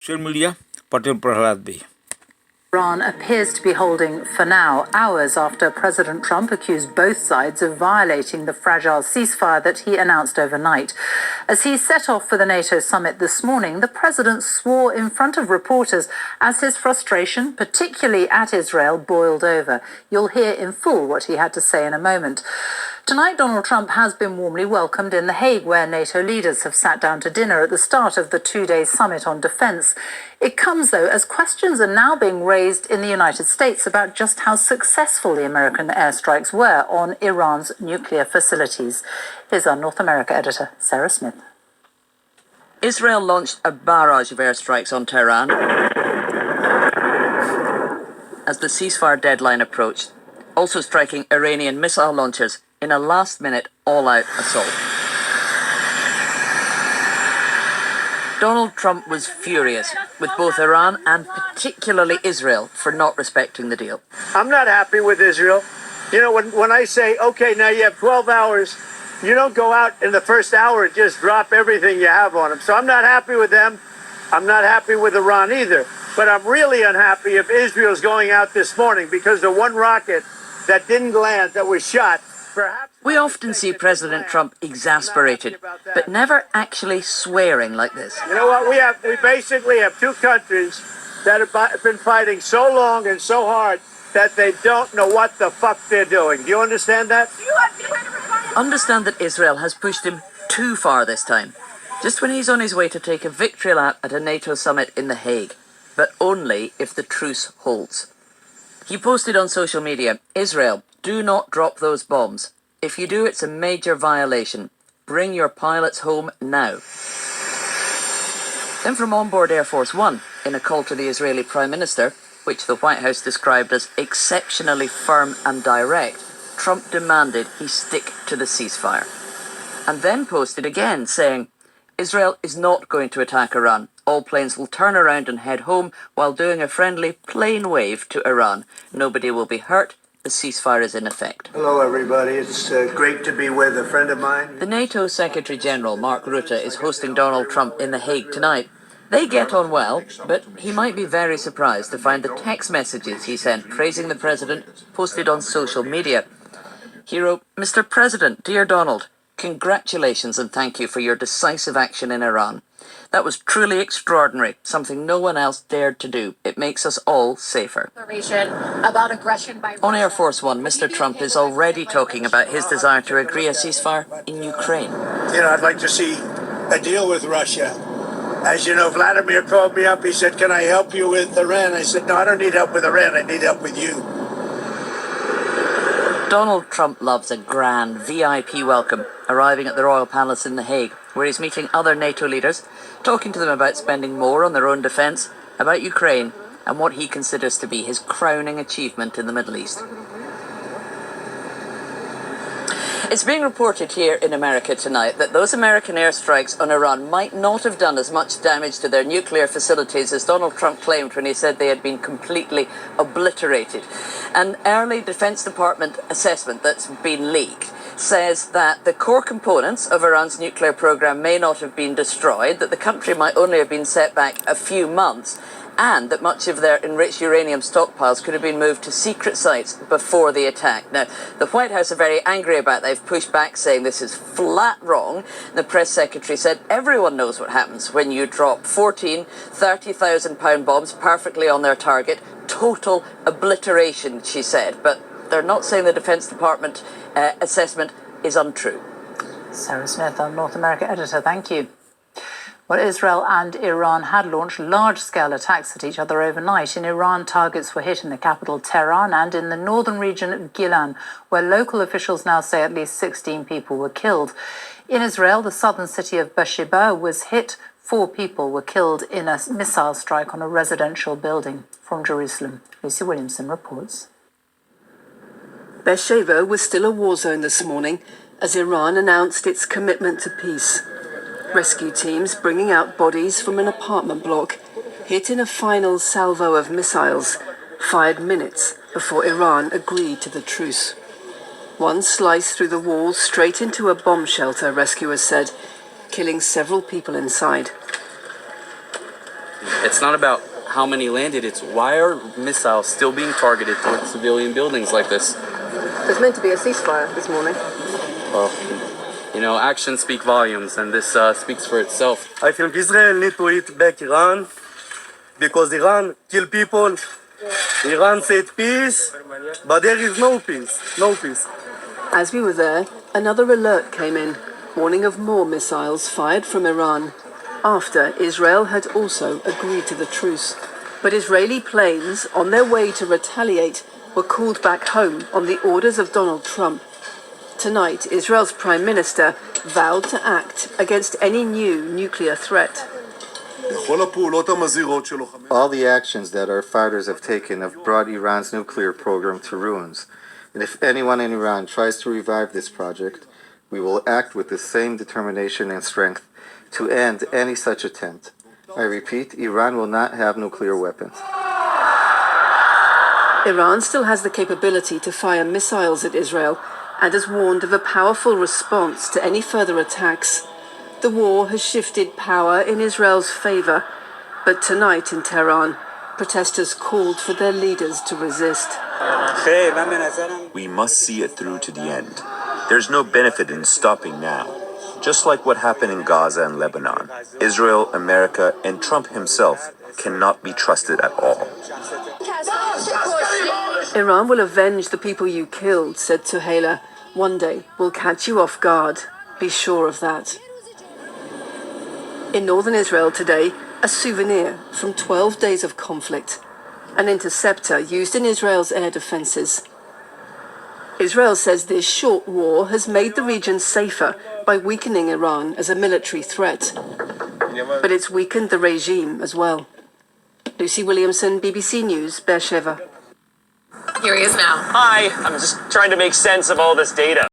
Social media Patel Prahlad बे Iran appears to be holding for now, hours after President Trump accused both sides of violating the fragile ceasefire that he announced overnight. As he set off for the NATO summit this morning, the president swore in front of reporters as his frustration, particularly at Israel, boiled over. You'll hear in full what he had to say in a moment. Tonight, Donald Trump has been warmly welcomed in The Hague, where NATO leaders have sat down to dinner at the start of the two-day summit on defence. It comes, though, as questions are now being raised in the United States about just how successful the American airstrikes were on Iran's nuclear facilities. Here's our North America editor, Sarah Smith. Israel launched a barrage of airstrikes on Tehran as the ceasefire deadline approached, also striking Iranian missile launchers in a last-minute, all-out assault. Donald Trump was furious with both Iran and particularly Israel for not respecting the deal. I'm not happy with Israel. You know, when I say, okay, now you have 12 hours, you don't go out in the first hour and just drop everything you have on them. So I'm not happy with them. I'm not happy with Iran either. But I'm really unhappy if Israel's going out this morning because the one rocket that didn't land, that was shot. We often see President Trump exasperated, but never actually swearing like this. You know what? We basically have two countries that have been fighting so long and so hard that they don't know what the fuck they're doing. Do you understand that? Understand that Israel has pushed him too far this time, just when he's on his way to take a victory lap at a NATO summit in The Hague, but only if the truce holds. He posted on social media, Israel, do not drop those bombs. If you do, it's a major violation. Bring your pilots home now. Then from onboard Air Force One, in a call to the Israeli Prime Minister, which the White House described as exceptionally firm and direct, Trump demanded he stick to the ceasefire. And then posted again saying, Israel is not going to attack Iran. All planes will turn around and head home while doing a friendly plane wave to Iran. Nobody will be hurt. The ceasefire is in effect. Hello, everybody. It's great to be with a friend of mine. The NATO Secretary-General, Mark Rutte, is hosting Donald Trump in The Hague tonight. They get on well, but he might be very surprised to find the text messages he sent praising the president posted on social media. He wrote, Mr. President, dear Donald, congratulations and thank you for your decisive action in Iran. That was truly extraordinary, something no one else dared to do. It makes us all safer. About aggression by On Air Force One, Mr. Trump is already talking about his desire to agree a ceasefire in Ukraine. You know, I'd like to see a deal with Russia. As you know, Vladimir called me up. He said, can I help you with Iran? I said, no, I don't need help with Iran. I need help with you. Donald Trump loves a grand VIP welcome, arriving at the Royal Palace in The Hague, where he's meeting other NATO leaders, talking to them about spending more on their own defence, about Ukraine, and what he considers to be his crowning achievement in the Middle East. It's being reported here in America tonight that those American airstrikes on Iran might not have done as much damage to their nuclear facilities as Donald Trump claimed when he said they had been completely obliterated. An early Defense Department assessment that's been leaked says that the core components of Iran's nuclear program may not have been destroyed, that the country might only have been set back a few months, and that much of their enriched uranium stockpiles could have been moved to secret sites before the attack. Now, the White House are very angry about that. They've pushed back saying this is flat wrong. The press secretary said everyone knows what happens when you drop 14 30,000-pound bombs perfectly on their target. Total obliteration, she said. But they're not saying the Defense Department assessment is untrue. Sarah Smith, our North America editor, thank you. Well, Israel and Iran had launched large-scale attacks at each other overnight. In Iran, targets were hit in the capital, Tehran, and in the northern region of Gilan, where local officials now say at least 16 people were killed. In Israel, the southern city of Beersheba was hit. 4 people were killed in a missile strike on a residential building. From Jerusalem, Lucy Williamson reports. Beersheba was still a war zone this morning as Iran announced its commitment to peace. Rescue teams bringing out bodies from an apartment block hit in a final salvo of missiles fired minutes before Iran agreed to the truce. One sliced through the wall straight into a bomb shelter, rescuers said, killing several people inside. It's not about how many landed, it's why are missiles still being targeted towards civilian buildings like this? There's meant to be a ceasefire this morning. Well, you know, actions speak volumes, and this speaks for itself. I think Israel need to hit back Iran because Iran kill people. Iran said peace, but there is no peace. No peace. As we were there, another alert came in, warning of more missiles fired from Iran, after Israel had also agreed to the truce. But Israeli planes on their way to retaliate were called back home on the orders of Donald Trump. Tonight, Israel's Prime Minister vowed to act against any new nuclear threat. All the actions that our fighters have taken have brought Iran's nuclear program to ruins. And if anyone in Iran tries to revive this project, we will act with the same determination and strength to end any such attempt. I repeat, Iran will not have nuclear weapons. Iran still has the capability to fire missiles at Israel and has warned of a powerful response to any further attacks. The war has shifted power in Israel's favor, but tonight in Tehran, protesters called for their leaders to resist. We must see it through to the end. There's no benefit in stopping now. Just like what happened in Gaza and Lebanon, Israel, America, and Trump himself cannot be trusted at all. Iran will avenge the people you killed, said Suhaila. One day we'll catch you off guard. Be sure of that. In northern Israel today, a souvenir from 12 days of conflict. An interceptor used in Israel's air defenses. Israel says this short war has made the region safer by weakening Iran as a military threat. But it's weakened the regime as well. Lucy Williamson, BBC News, Beersheba. Here he is now. Hi, I'm just trying to make sense of all this data.